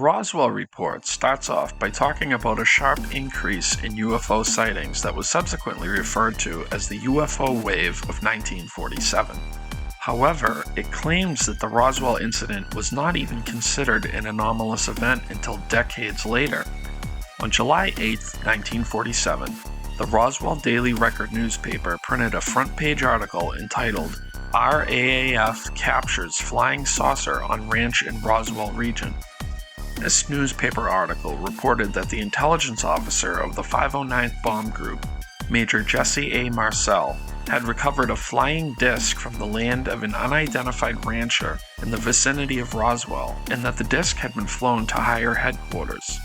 Roswell Report starts off by talking about a sharp increase in UFO sightings that was subsequently referred to as the UFO wave of 1947. However, it claims that the Roswell Incident was not even considered an anomalous event until decades later. On July 8, 1947, the Roswell Daily Record newspaper printed a front-page article entitled RAAF Captures Flying Saucer on Ranch in Roswell Region. This newspaper article reported that the intelligence officer of the 509th Bomb Group, Major Jesse A. Marcel, had recovered a flying disc from the land of an unidentified rancher in the vicinity of Roswell, and that the disc had been flown to higher headquarters.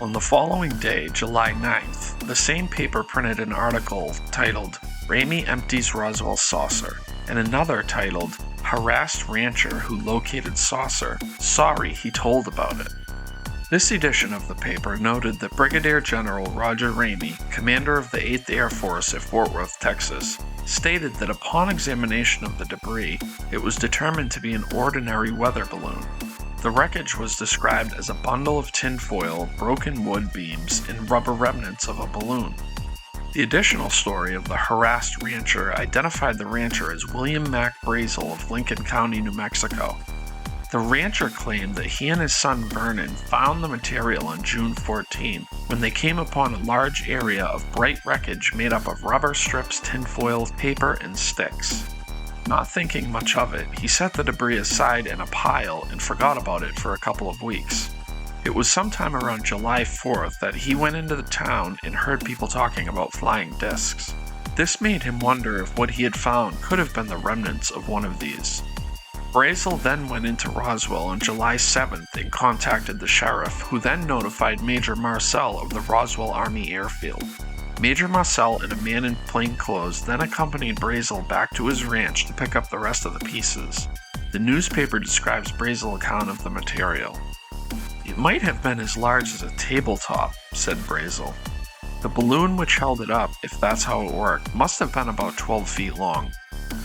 On the following day, July 9th, the same paper printed an article titled Ramey Empties Roswell Saucer, and another titled Harassed Rancher Who Located Saucer, Sorry He Told About It. This edition of the paper noted that Brigadier General Roger Ramey, commander of the 8th Air Force at Fort Worth, Texas, stated that upon examination of the debris, it was determined to be an ordinary weather balloon. The wreckage was described as a bundle of tinfoil, broken wood beams, and rubber remnants of a balloon. The additional story of the harassed rancher identified the rancher as William Mack Brazel of Lincoln County, New Mexico. The rancher claimed that he and his son Vernon found the material on June 14 when they came upon a large area of bright wreckage made up of rubber strips, tinfoil, paper, and sticks. Not thinking much of it, he set the debris aside in a pile and forgot about it for a couple of weeks. It was sometime around July 4th that he went into the town and heard people talking about flying discs. This made him wonder if what he had found could have been the remnants of one of these. Brazel then went into Roswell on July 7th and contacted the sheriff, who then notified Major Marcel of the Roswell Army Airfield. Major Marcel and a man in plain clothes then accompanied Brazel back to his ranch to pick up the rest of the pieces. The newspaper describes Brazel's account of the material. "It might have been as large as a tabletop," said Brazel. "The balloon which held it up, if that's how it worked, must have been about 12 feet long.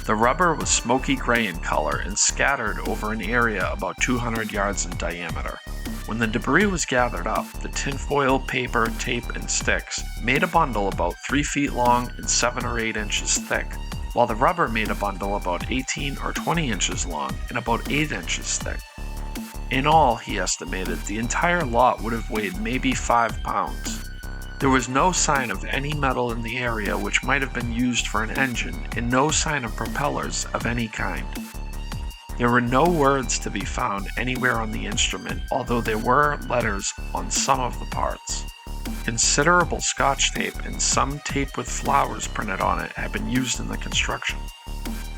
The rubber was smoky gray in color and scattered over an area about 200 yards in diameter. When the debris was gathered up, the tinfoil, paper, tape, and sticks made a bundle about 3 feet long and 7 or 8 inches thick, while the rubber made a bundle about 18 or 20 inches long and about 8 inches thick. In all, he estimated, the entire lot would have weighed maybe 5 pounds. There was no sign of any metal in the area which might have been used for an engine, and no sign of propellers of any kind. There were no words to be found anywhere on the instrument, although there were letters on some of the parts. Considerable Scotch tape and some tape with flowers printed on it had been used in the construction.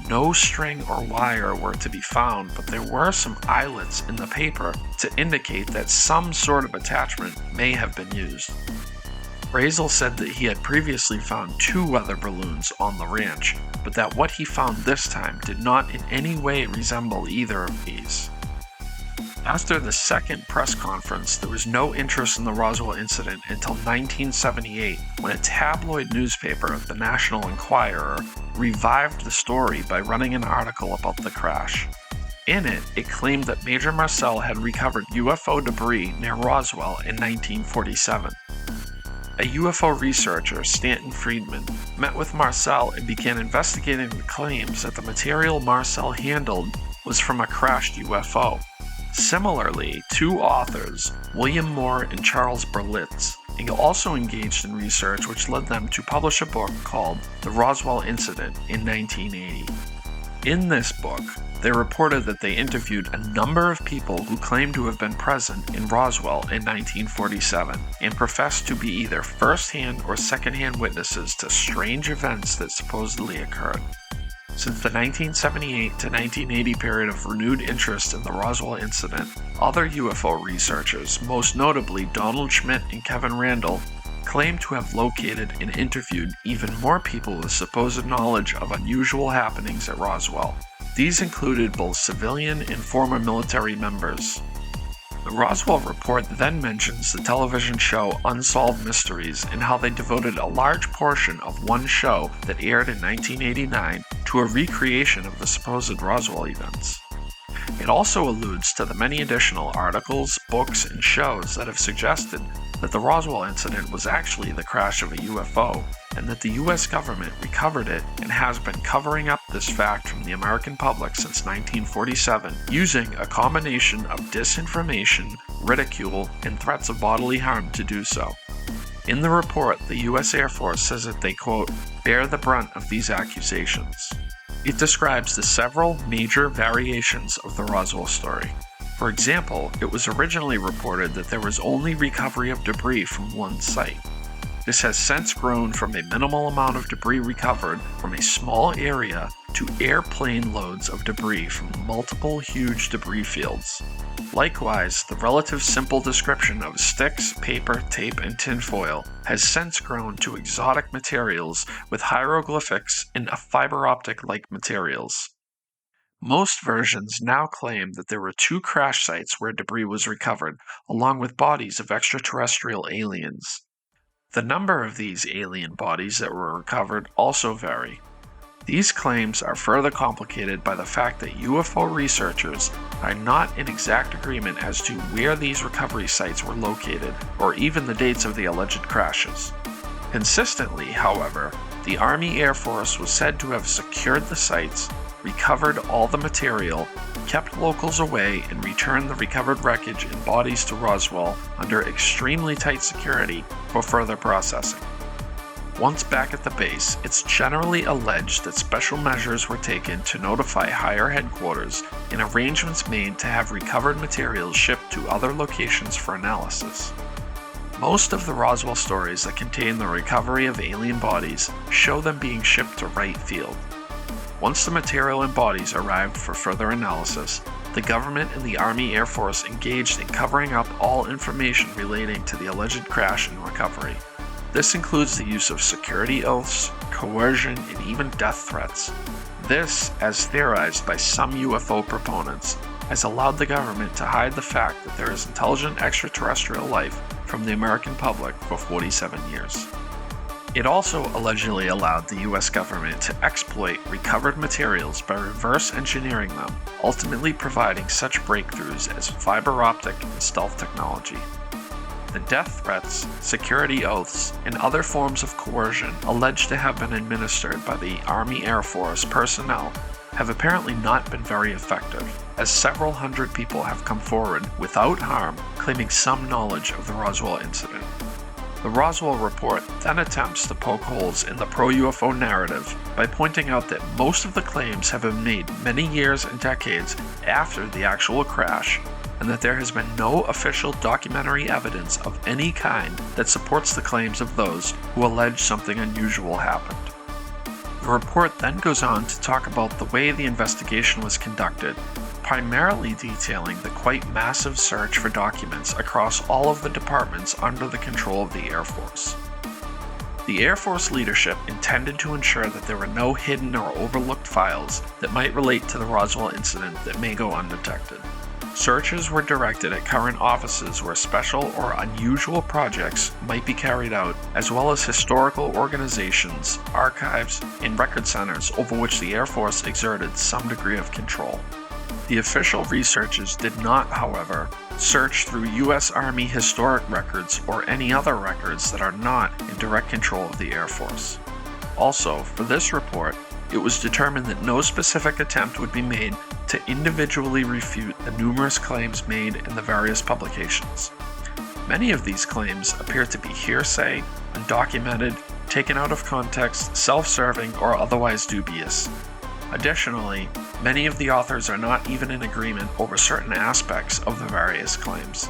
No string or wire were to be found, but there were some eyelets in the paper to indicate that some sort of attachment may have been used. Brazel said that he had previously found 2 weather balloons on the ranch, but that what he found this time did not in any way resemble either of these. After the second press conference, there was no interest in the Roswell Incident until 1978, when a tabloid newspaper, the National Enquirer, revived the story by running an article about the crash. In it, it claimed that Major Marcel had recovered UFO debris near Roswell in 1947. A UFO researcher, Stanton Friedman, met with Marcel and began investigating the claims that the material Marcel handled was from a crashed UFO. Similarly, 2 authors, William Moore and Charles Berlitz, also engaged in research which led them to publish a book called The Roswell Incident in 1980. In this book, they reported that they interviewed a number of people who claimed to have been present in Roswell in 1947 and professed to be either first-hand or second-hand witnesses to strange events that supposedly occurred. Since the 1978 to 1980 period of renewed interest in the Roswell Incident, other UFO researchers, most notably Donald Schmitt and Kevin Randall, claimed to have located and interviewed even more people with supposed knowledge of unusual happenings at Roswell. These included both civilian and former military members. The Roswell Report then mentions the television show Unsolved Mysteries and how they devoted a large portion of one show that aired in 1989 to a recreation of the supposed Roswell events. It also alludes to the many additional articles, books, and shows that have suggested that the Roswell incident was actually the crash of a UFO, and that the US government recovered it and has been covering up this fact from the American public since 1947 using a combination of disinformation, ridicule, and threats of bodily harm to do so. In the report, the US Air Force says that they, quote, bear the brunt of these accusations. It describes the several major variations of the Roswell story. For example, it was originally reported that there was only recovery of debris from one site. This has since grown from a minimal amount of debris recovered from a small area to airplane loads of debris from multiple huge debris fields. Likewise, the relative simple description of sticks, paper, tape, and tinfoil has since grown to exotic materials with hieroglyphics and fiber optic-like materials. Most versions now claim that there were 2 crash sites where debris was recovered, along with bodies of extraterrestrial aliens. The number of these alien bodies that were recovered also vary. These claims are further complicated by the fact that UFO researchers are not in exact agreement as to where these recovery sites were located, or even the dates of the alleged crashes. Consistently, however, the Army Air Force was said to have secured the sites, recovered all the material, kept locals away, and returned the recovered wreckage and bodies to Roswell under extremely tight security for further processing. Once back at the base, it's generally alleged that special measures were taken to notify higher headquarters and arrangements made to have recovered materials shipped to other locations for analysis. Most of the Roswell stories that contain the recovery of alien bodies show them being shipped to Wright Field. Once the material and bodies arrived for further analysis, the government and the Army Air Force engaged in covering up all information relating to the alleged crash and recovery. This includes the use of security oaths, coercion, and even death threats. This, as theorized by some UFO proponents, has allowed the government to hide the fact that there is intelligent extraterrestrial life from the American public for 47 years. It also allegedly allowed the US government to exploit recovered materials by reverse engineering them, ultimately providing such breakthroughs as fiber optic and stealth technology. The death threats, security oaths, and other forms of coercion alleged to have been administered by the Army Air Force personnel have apparently not been very effective, as several hundred people have come forward without harm claiming some knowledge of the Roswell incident. The Roswell Report then attempts to poke holes in the pro-UFO narrative by pointing out that most of the claims have been made many years and decades after the actual crash, and that there has been no official documentary evidence of any kind that supports the claims of those who allege something unusual happened. The report then goes on to talk about the way the investigation was conducted, primarily detailing the quite massive search for documents across all of the departments under the control of the Air Force. The Air Force leadership intended to ensure that there were no hidden or overlooked files that might relate to the Roswell incident that may go undetected. Searches were directed at current offices where special or unusual projects might be carried out, as well as historical organizations, archives, and record centers over which the Air Force exerted some degree of control. The official researchers did not, however, search through U.S. Army historic records or any other records that are not in direct control of the Air Force. Also, for this report, it was determined that no specific attempt would be made to individually refute the numerous claims made in the various publications. Many of these claims appear to be hearsay, undocumented, taken out of context, self-serving, or otherwise dubious. Additionally, many of the authors are not even in agreement over certain aspects of the various claims.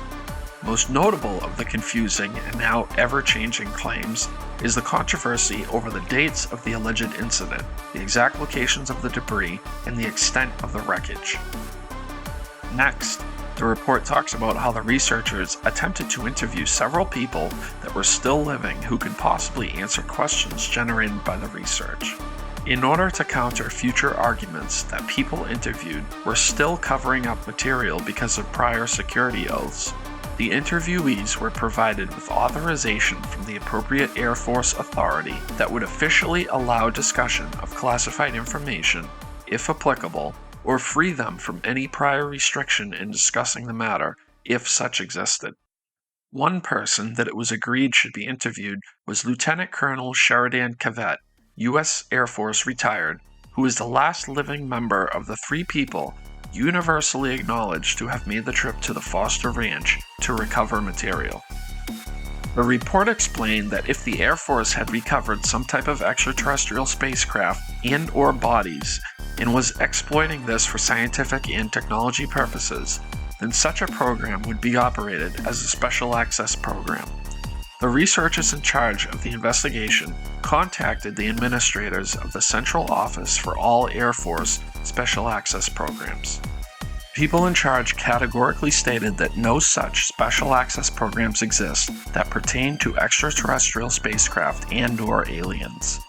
Most notable of the confusing and now ever-changing claims is the controversy over the dates of the alleged incident, the exact locations of the debris, and the extent of the wreckage. Next, the report talks about how the researchers attempted to interview several people that were still living who could possibly answer questions generated by the research. In order to counter future arguments that people interviewed were still covering up material because of prior security oaths, the interviewees were provided with authorization from the appropriate Air Force authority that would officially allow discussion of classified information, if applicable, or free them from any prior restriction in discussing the matter, if such existed. One person that it was agreed should be interviewed was Lieutenant Colonel Sheridan Cavett, U.S. Air Force retired, who is the last living member of the 3 people universally acknowledged to have made the trip to the Foster Ranch to recover material. The report explained that if the Air Force had recovered some type of extraterrestrial spacecraft and/or bodies and was exploiting this for scientific and technology purposes, then such a program would be operated as a special access program. The researchers in charge of the investigation contacted the administrators of the Central Office for all Air Force special access programs. People in charge categorically stated that no such special access programs exist that pertain to extraterrestrial spacecraft and/or aliens.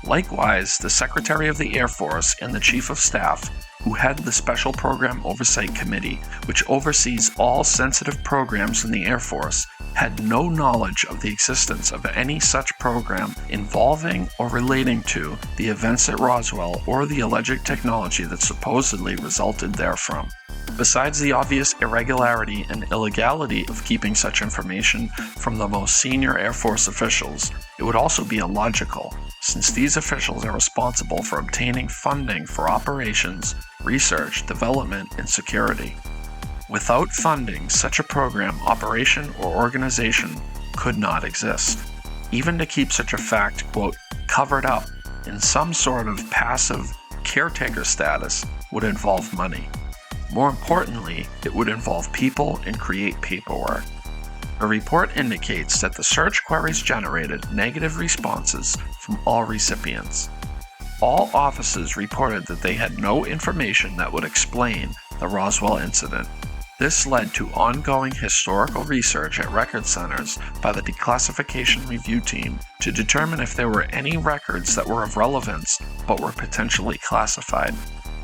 Likewise, the Secretary of the Air Force and the Chief of Staff, who head the Special Program Oversight Committee, which oversees all sensitive programs in the Air Force, had no knowledge of the existence of any such program involving or relating to the events at Roswell or the alleged technology that supposedly resulted therefrom. Besides the obvious irregularity and illegality of keeping such information from the most senior Air Force officials, it would also be illogical, since these officials are responsible for obtaining funding for operations, research, development, and security. Without funding, such a program, operation, or organization could not exist. Even to keep such a fact, quote, covered up in some sort of passive caretaker status would involve money. More importantly, it would involve people and create paperwork. The report indicates that the search queries generated negative responses from all recipients. All offices reported that they had no information that would explain the Roswell incident. This led to ongoing historical research at record centers by the Declassification Review Team to determine if there were any records that were of relevance but were potentially classified.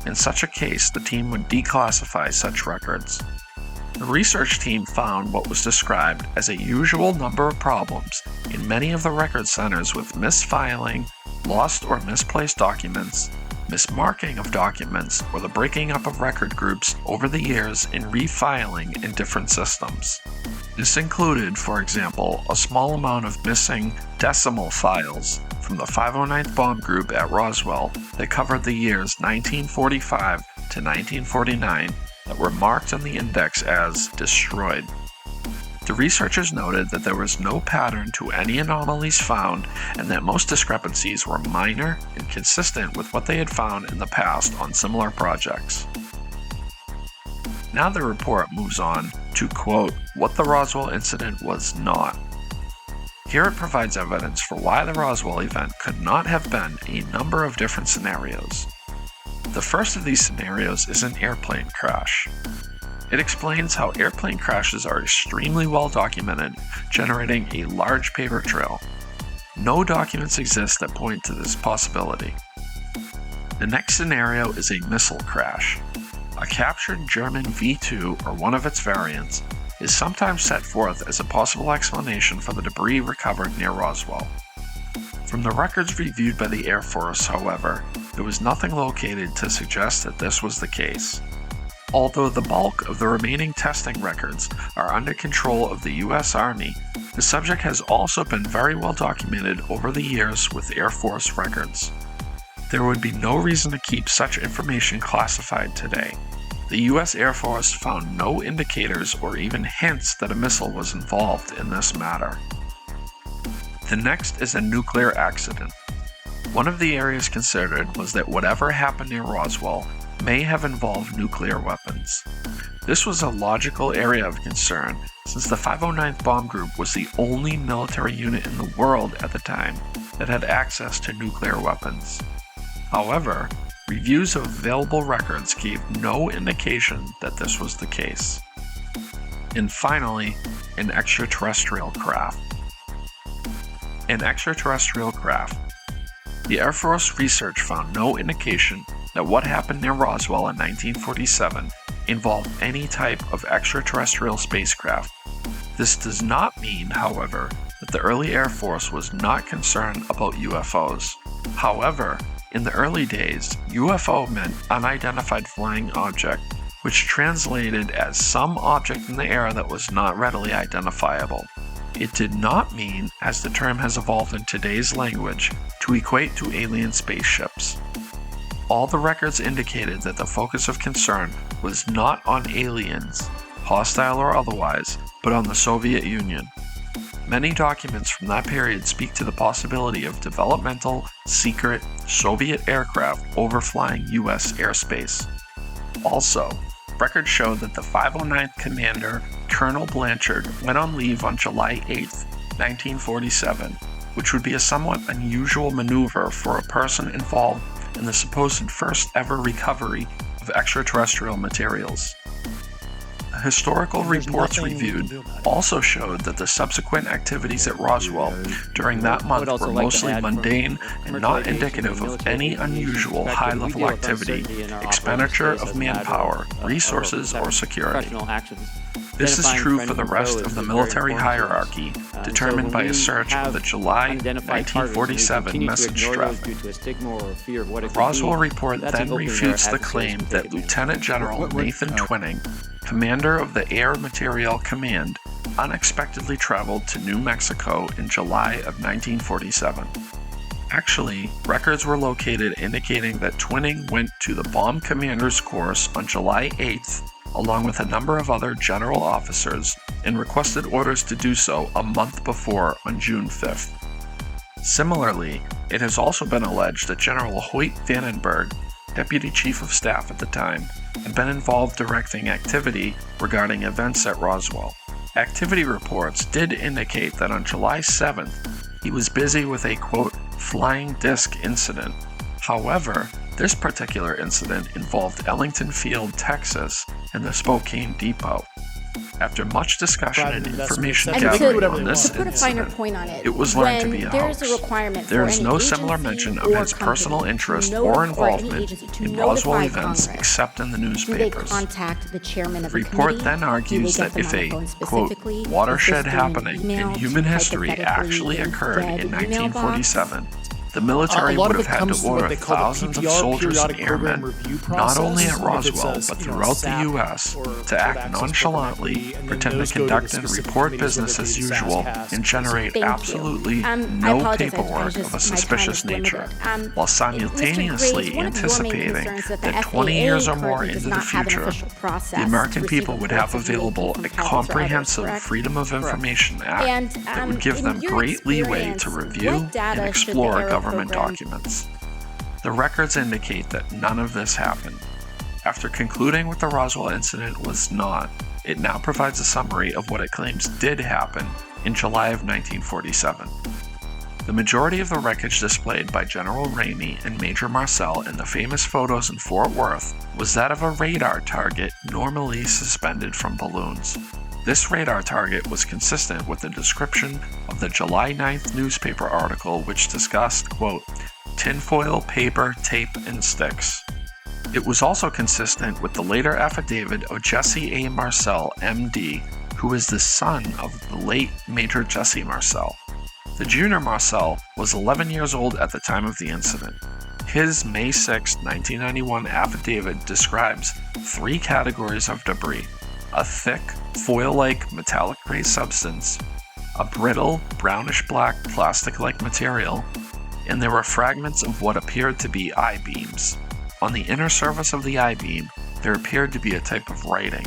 In such a case, the team would declassify such records. The research team found what was described as a usual number of problems in many of the record centers with misfiling, lost or misplaced documents, mismarking of documents, or the breaking up of record groups over the years and refiling in different systems. This included, for example, a small amount of missing decimal files from the 509th Bomb Group at Roswell that covered the years 1945 to 1949 that were marked on the index as destroyed. The researchers noted that there was no pattern to any anomalies found and that most discrepancies were minor and consistent with what they had found in the past on similar projects. Now the report moves on to quote what the Roswell incident was not. Here it provides evidence for why the Roswell event could not have been a number of different scenarios. The first of these scenarios is an airplane crash. It explains how airplane crashes are extremely well documented, generating a large paper trail. No documents exist that point to this possibility. The next scenario is a missile crash. A captured German V-2 or one of its variants is sometimes set forth as a possible explanation for the debris recovered near Roswell. From the records reviewed by the Air Force, however, there was nothing located to suggest that this was the case. Although the bulk of the remaining testing records are under control of the U.S. Army, the subject has also been very well documented over the years with Air Force records. There would be no reason to keep such information classified today. The U.S. Air Force found no indicators or even hints that a missile was involved in this matter. The next is a nuclear accident. One of the areas considered was that whatever happened near Roswell may have involved nuclear weapons. This was a logical area of concern since the 509th Bomb Group was the only military unit in the world at the time that had access to nuclear weapons. However, reviews of available records gave no indication that this was the case. And finally, an extraterrestrial craft. An extraterrestrial craft. The Air Force research found no indication that what happened near Roswell in 1947 involved any type of extraterrestrial spacecraft. This does not mean, however, that the early Air Force was not concerned about UFOs. However, In the early days, UFO meant unidentified flying object, which translated as some object in the air that was not readily identifiable. It did not mean, as the term has evolved in today's language, to equate to alien spaceships. All the records indicated that the focus of concern was not on aliens, hostile or otherwise, but on the Soviet Union. Many documents from that period speak to the possibility of developmental, secret Soviet aircraft overflying U.S. airspace. Also, records show that the 509th Commander, Colonel Blanchard, went on leave on July 8, 1947, which would be a somewhat unusual maneuver for a person involved in the supposed first ever recovery of extraterrestrial materials. The historical reports reviewed also showed that the subsequent activities at Roswell during that month were mostly mundane and not indicative of any unusual high-level activity, expenditure of manpower, resources, or security. This is true for the rest of the military hierarchy, determined by a search of the July 1947 message traffic. The Roswell Report then refutes the claim that Lieutenant General Nathan Twining, commander of the Air Materiel Command, unexpectedly traveled to New Mexico in July of 1947. Actually, records were located indicating that Twining went to the bomb commander's course on July 8th, along with a number of other general officers, and requested orders to do so a month before on June 5th. Similarly, it has also been alleged that General Hoyt Vandenberg, Deputy Chief of Staff at the time, had been involved directing activity regarding events at Roswell. Activity reports did indicate that on July 7th, he was busy with a, quote, flying disc incident. However, this particular incident involved Ellington Field, Texas, and the Spokane Depot. After much discussion and information gathering on this incident, it was learned to be a hoax. There is no similar mention of his personal interest or involvement in Roswell events except in the newspapers. The report then argues that if a, quote, watershed happening in human history actually occurred in 1947, the military would have had to order thousands of soldiers and airmen, not only at Roswell, but throughout the U.S., to act nonchalantly, pretend to conduct and report business as usual, and generate absolutely no paperwork of a suspicious nature, while simultaneously anticipating that 20 years or more into the future, the American people would have available a comprehensive Freedom of Information Act that would give them great leeway to review and explore government documents. The records indicate that none of this happened. After concluding what the Roswell incident was not, it now provides a summary of what it claims did happen in July of 1947. The majority of the wreckage displayed by General Ramey and Major Marcel in the famous photos in Fort Worth was that of a radar target normally suspended from balloons. This radar target was consistent with the description of the July 9th newspaper article which discussed, quote, tinfoil, paper, tape, and sticks. It was also consistent with the later affidavit of Jesse A. Marcel, M.D., who is the son of the late Major Jesse Marcel. The junior Marcel was 11 years old at the time of the incident. His May 6, 1991 affidavit describes 3 categories of debris: a thick, foil-like metallic gray substance, a brittle, brownish-black plastic-like material, and there were fragments of what appeared to be I-beams. On the inner surface of the I-beam, there appeared to be a type of writing.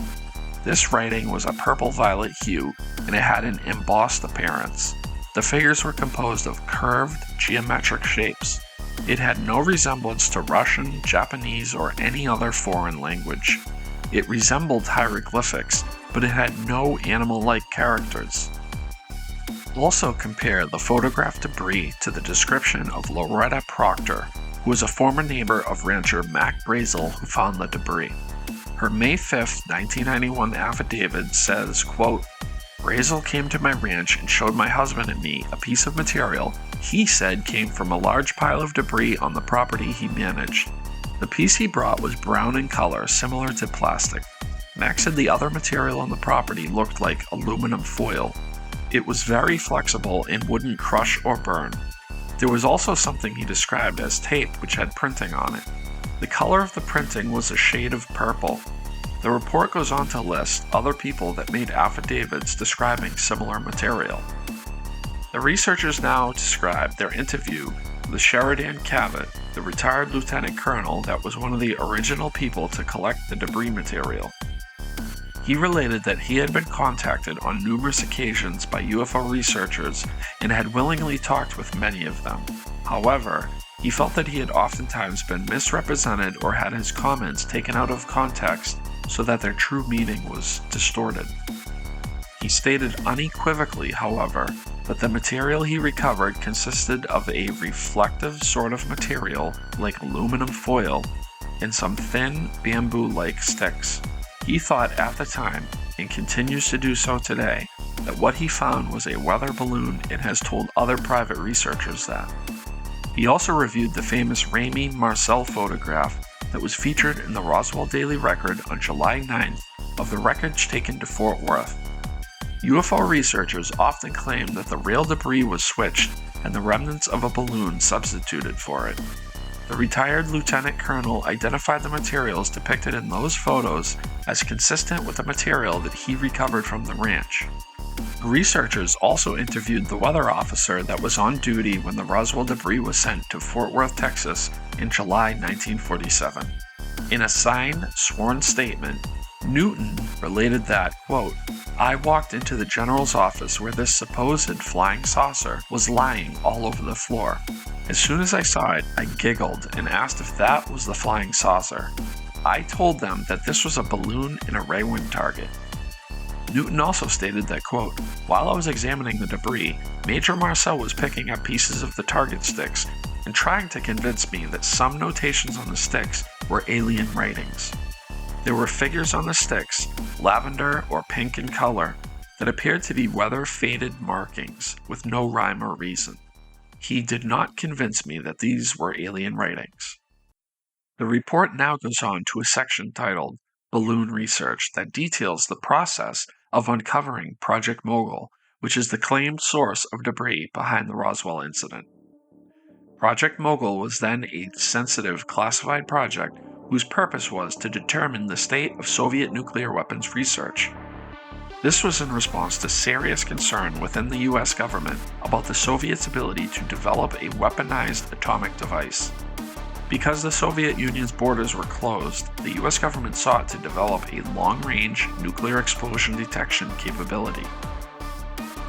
This writing was a purple-violet hue, and it had an embossed appearance. The figures were composed of curved, geometric shapes. It had no resemblance to Russian, Japanese, or any other foreign language. It resembled hieroglyphics, but it had no animal-like characters. Also compare the photographed debris to the description of Loretta Proctor, who was a former neighbor of rancher Mac Brazel who found the debris. Her May 5, 1991 affidavit says, quote, Brazel came to my ranch and showed my husband and me a piece of material he said came from a large pile of debris on the property he managed. The piece he brought was brown in color, similar to plastic. Max said the other material on the property looked like aluminum foil. It was very flexible and wouldn't crush or burn. There was also something he described as tape which had printing on it. The color of the printing was a shade of purple. The report goes on to list other people that made affidavits describing similar material. The researchers now describe their interview with Sheridan Cabot, the retired lieutenant colonel that was one of the original people to collect the debris material. He related that he had been contacted on numerous occasions by UFO researchers and had willingly talked with many of them. However, he felt that he had oftentimes been misrepresented or had his comments taken out of context so that their true meaning was distorted. He stated unequivocally, however, that the material he recovered consisted of a reflective sort of material like aluminum foil and some thin bamboo-like sticks. He thought at the time, and continues to do so today, that what he found was a weather balloon and has told other private researchers that. He also reviewed the famous Ramey Marcel photograph that was featured in the Roswell Daily Record on July 9th of the wreckage taken to Fort Worth. UFO researchers often claim that the real debris was switched and the remnants of a balloon substituted for it. The retired lieutenant colonel identified the materials depicted in those photos as consistent with the material that he recovered from the ranch. The researchers also interviewed the weather officer that was on duty when the Roswell debris was sent to Fort Worth, Texas in July 1947. In a signed, sworn statement, Newton related that, quote, "I walked into the general's office where this supposed flying saucer was lying all over the floor. As soon as I saw it, I giggled and asked if that was the flying saucer. I told them that this was a balloon in a ray wind target." Newton also stated that, quote, "While I was examining the debris, Major Marcel was picking up pieces of the target sticks and trying to convince me that some notations on the sticks were alien writings. There were figures on the sticks, lavender or pink in color, that appeared to be weather-faded markings with no rhyme or reason. He did not convince me that these were alien writings." The report now goes on to a section titled Balloon Research that details the process of uncovering Project Mogul, which is the claimed source of debris behind the Roswell incident. Project Mogul was then a sensitive classified project whose purpose was to determine the state of Soviet nuclear weapons research. This was in response to serious concern within the US government about the Soviets' ability to develop a weaponized atomic device. Because the Soviet Union's borders were closed, the US government sought to develop a long-range nuclear explosion detection capability.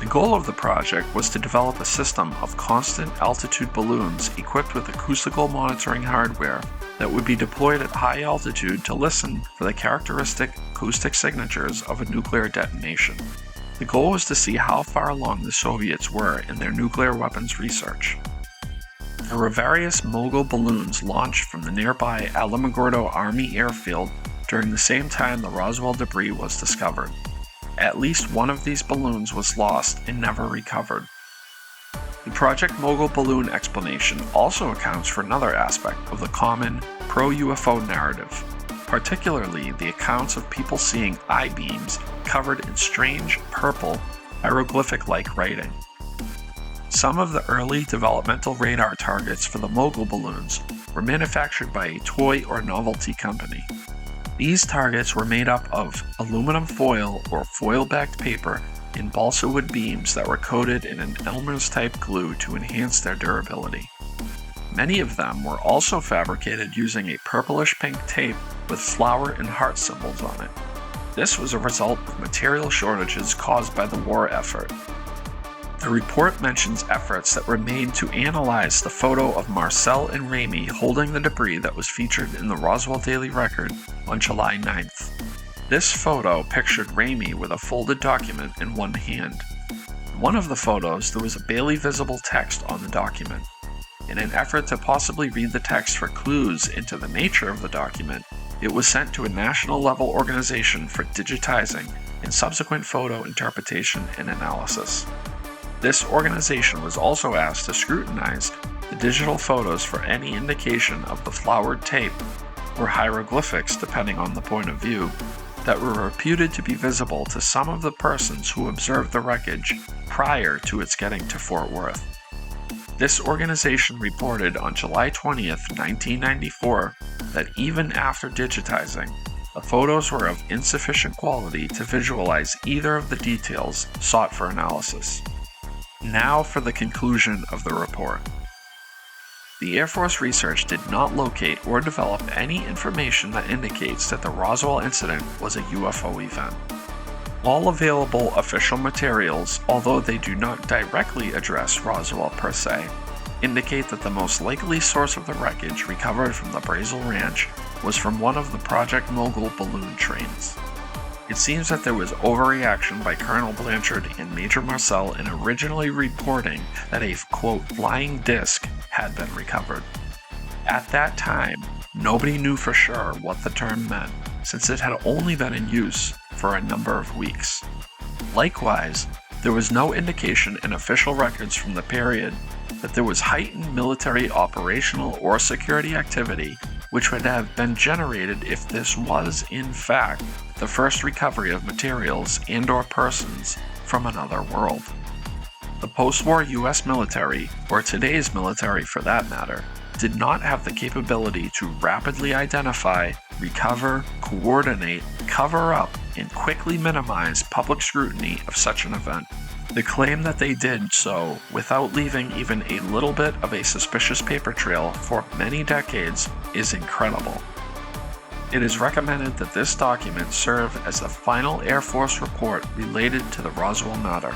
The goal of the project was to develop a system of constant altitude balloons equipped with acoustical monitoring hardware that would be deployed at high altitude to listen for the characteristic acoustic signatures of a nuclear detonation. The goal was to see how far along the Soviets were in their nuclear weapons research. There were various Mogul balloons launched from the nearby Alamogordo Army Airfield during the same time the Roswell debris was discovered. At least one of these balloons was lost and never recovered. The Project Mogul balloon explanation also accounts for another aspect of the common pro-UFO narrative, particularly the accounts of people seeing I-beams covered in strange purple hieroglyphic-like writing. Some of the early developmental radar targets for the Mogul balloons were manufactured by a toy or novelty company. These targets were made up of aluminum foil or foil-backed paper and balsa wood beams that were coated in an Elmer's-type glue to enhance their durability. Many of them were also fabricated using a purplish-pink tape with flower and heart symbols on it. This was a result of material shortages caused by the war effort. The report mentions efforts that were made to analyze the photo of Marcel and Ramey holding the debris that was featured in the Roswell Daily Record on July 9th. This photo pictured Ramey with a folded document in one hand. In one of the photos, there was a barely visible text on the document. In an effort to possibly read the text for clues into the nature of the document, it was sent to a national-level organization for digitizing and subsequent photo interpretation and analysis. This organization was also asked to scrutinize the digital photos for any indication of the flowered tape or hieroglyphics, depending on the point of view, that were reputed to be visible to some of the persons who observed the wreckage prior to its getting to Fort Worth. This organization reported on July 20th, 1994, that even after digitizing, the photos were of insufficient quality to visualize either of the details sought for analysis. Now for the conclusion of the report. The Air Force research did not locate or develop any information that indicates that the Roswell incident was a UFO event. All available official materials, although they do not directly address Roswell per se, indicate that the most likely source of the wreckage recovered from the Brazel Ranch was from one of the Project Mogul balloon trains. It seems that there was overreaction by Colonel Blanchard and Major Marcel in originally reporting that a, quote, flying disc had been recovered. At that time, nobody knew for sure what the term meant, since it had only been in use for a number of weeks. Likewise, there was no indication in official records from the period that there was heightened military operational or security activity which would have been generated if this was, in fact, the first recovery of materials and/or persons from another world. The post-war U.S. military, or today's military for that matter, did not have the capability to rapidly identify, recover, coordinate, cover up, and quickly minimize public scrutiny of such an event. The claim that they did so without leaving even a little bit of a suspicious paper trail for many decades is incredible. It is recommended that this document serve as the final Air Force report related to the Roswell matter.